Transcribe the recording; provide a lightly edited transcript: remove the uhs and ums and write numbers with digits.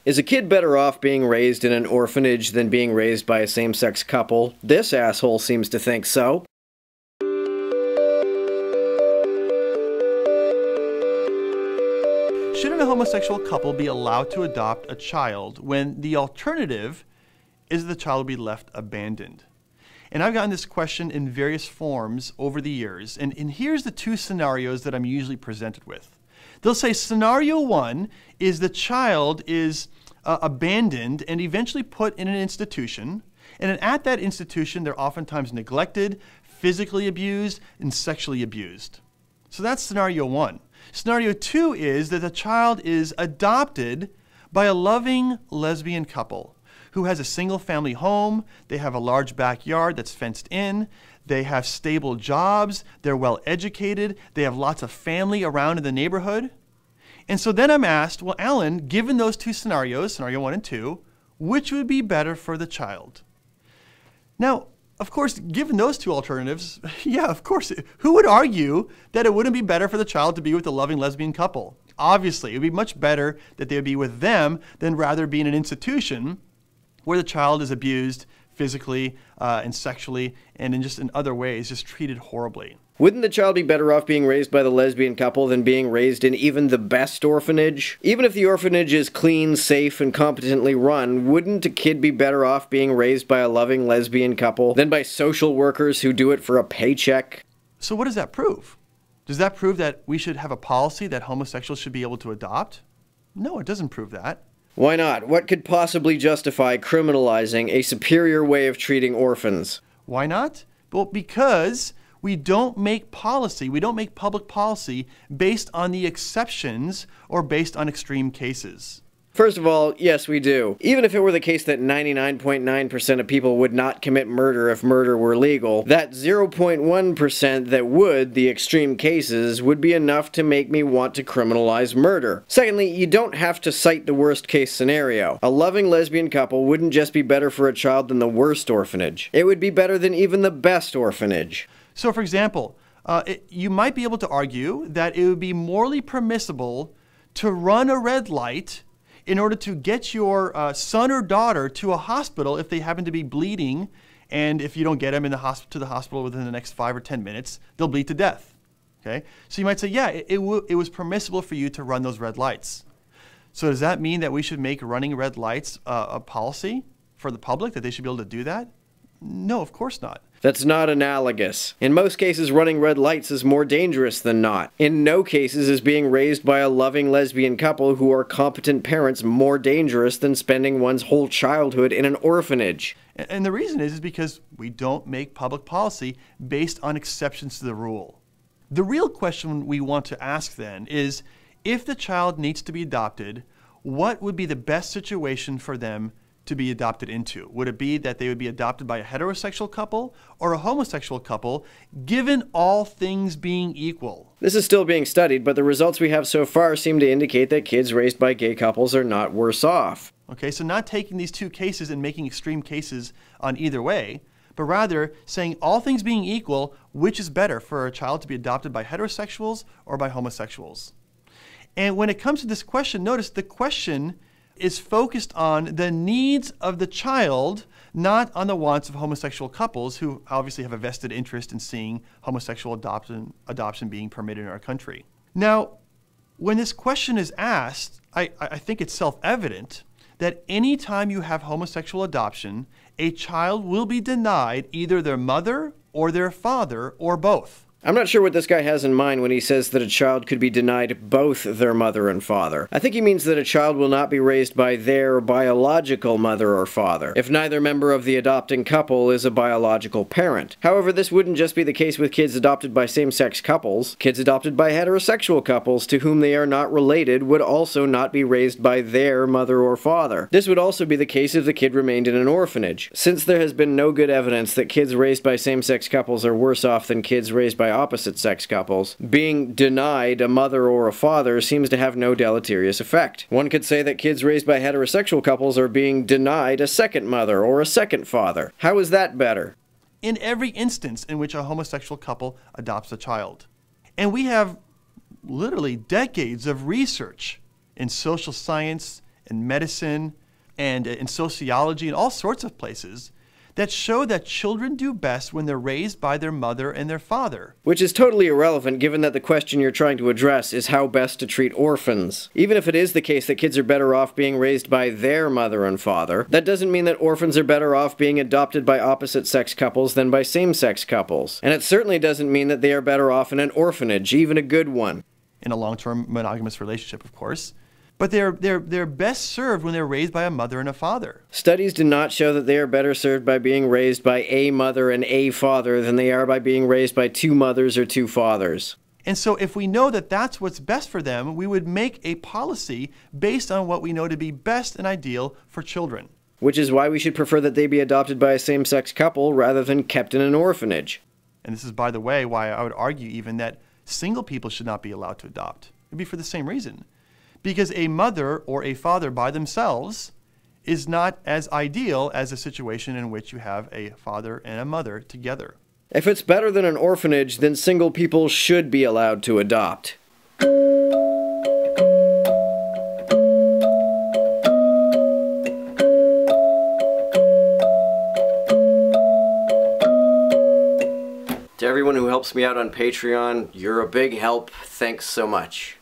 Is a kid better off being raised in an orphanage than being raised by a same-sex couple? This asshole seems to think so. Shouldn't a homosexual couple be allowed to adopt a child when the alternative is the child will be left abandoned? And I've gotten this question in various forms over the years, and here's the two scenarios that I'm usually presented with. They'll say scenario one is the child is abandoned and eventually put in an institution, and at that institution they're oftentimes neglected, physically abused, and sexually abused. So that's scenario one. Scenario two is that the child is adopted by a loving lesbian couple who has a single family home, they have a large backyard that's fenced in, they have stable jobs, they're well educated, they have lots of family around in the neighborhood. And so then I'm asked, well, Alan, given those two scenarios, scenario one and two, which would be better for the child? Now, of course, given those two alternatives, yeah, of course, who would argue that it wouldn't be better for the child to be with a loving lesbian couple? Obviously, it would be much better that they would be with them than rather be in an institution where the child is abused physically and sexually and in other ways, just treated horribly. Wouldn't the child be better off being raised by the lesbian couple than being raised in even the best orphanage? Even if the orphanage is clean, safe, and competently run, wouldn't a kid be better off being raised by a loving lesbian couple than by social workers who do it for a paycheck? So what does that prove? Does that prove that we should have a policy that homosexuals should be able to adopt? No, it doesn't prove that. Why not? What could possibly justify criminalizing a superior way of treating orphans? Why not? Well, because we don't make policy, we don't make public policy based on the exceptions or based on extreme cases. First of all, yes, we do. Even if it were the case that 99.9% of people would not commit murder if murder were legal, that 0.1% that would, the extreme cases, would be enough to make me want to criminalize murder. Secondly, you don't have to cite the worst case scenario. A loving lesbian couple wouldn't just be better for a child than the worst orphanage. It would be better than even the best orphanage. So for example, you might be able to argue that it would be morally permissible to run a red light in order to get your son or daughter to a hospital if they happen to be bleeding, and if you don't get them to the hospital within the next 5 or 10 minutes, they'll bleed to death. Okay? So you might say, yeah, it was permissible for you to run those red lights. So does that mean that we should make running red lights a policy for the public, that they should be able to do that? No, of course not. That's not analogous. In most cases, running red lights is more dangerous than not. In no cases is being raised by a loving lesbian couple who are competent parents more dangerous than spending one's whole childhood in an orphanage. And the reason is because we don't make public policy based on exceptions to the rule. The real question we want to ask then is, if the child needs to be adopted, what would be the best situation for them to be adopted into? Would it be that they would be adopted by a heterosexual couple or a homosexual couple, given all things being equal? This is still being studied, but the results we have so far seem to indicate that kids raised by gay couples are not worse off. Okay, so not taking these two cases and making extreme cases on either way, but rather saying all things being equal, which is better for a child to be adopted by heterosexuals or by homosexuals? And when it comes to this question, notice the question is focused on the needs of the child, not on the wants of homosexual couples who obviously have a vested interest in seeing homosexual adoption being permitted in our country. Now, when this question is asked, I think it's self-evident that anytime you have homosexual adoption, a child will be denied either their mother or their father or both. I'm not sure what this guy has in mind when he says that a child could be denied both their mother and father. I think he means that a child will not be raised by their biological mother or father, if neither member of the adopting couple is a biological parent. However, this wouldn't just be the case with kids adopted by same-sex couples. Kids adopted by heterosexual couples to whom they are not related would also not be raised by their mother or father. This would also be the case if the kid remained in an orphanage. Since there has been no good evidence that kids raised by same-sex couples are worse off than kids raised by opposite-sex couples, being denied a mother or a father seems to have no deleterious effect. One could say that kids raised by heterosexual couples are being denied a second mother or a second father. How is that better? In every instance in which a homosexual couple adopts a child. And we have literally decades of research in social science in medicine and in sociology and all sorts of places that show that children do best when they're raised by their mother and their father. Which is totally irrelevant given that the question you're trying to address is how best to treat orphans. Even if it is the case that kids are better off being raised by their mother and father, that doesn't mean that orphans are better off being adopted by opposite-sex couples than by same-sex couples. And it certainly doesn't mean that they are better off in an orphanage, even a good one. In a long-term monogamous relationship, of course. But they're best served when they're raised by a mother and a father. Studies do not show that they are better served by being raised by a mother and a father than they are by being raised by two mothers or two fathers. And so if we know that that's what's best for them, we would make a policy based on what we know to be best and ideal for children. Which is why we should prefer that they be adopted by a same-sex couple rather than kept in an orphanage. And this is, by the way, why I would argue even that single people should not be allowed to adopt. It would be for the same reason. Because a mother or a father by themselves is not as ideal as a situation in which you have a father and a mother together. If it's better than an orphanage, then single people should be allowed to adopt. To everyone who helps me out on Patreon, you're a big help. Thanks so much.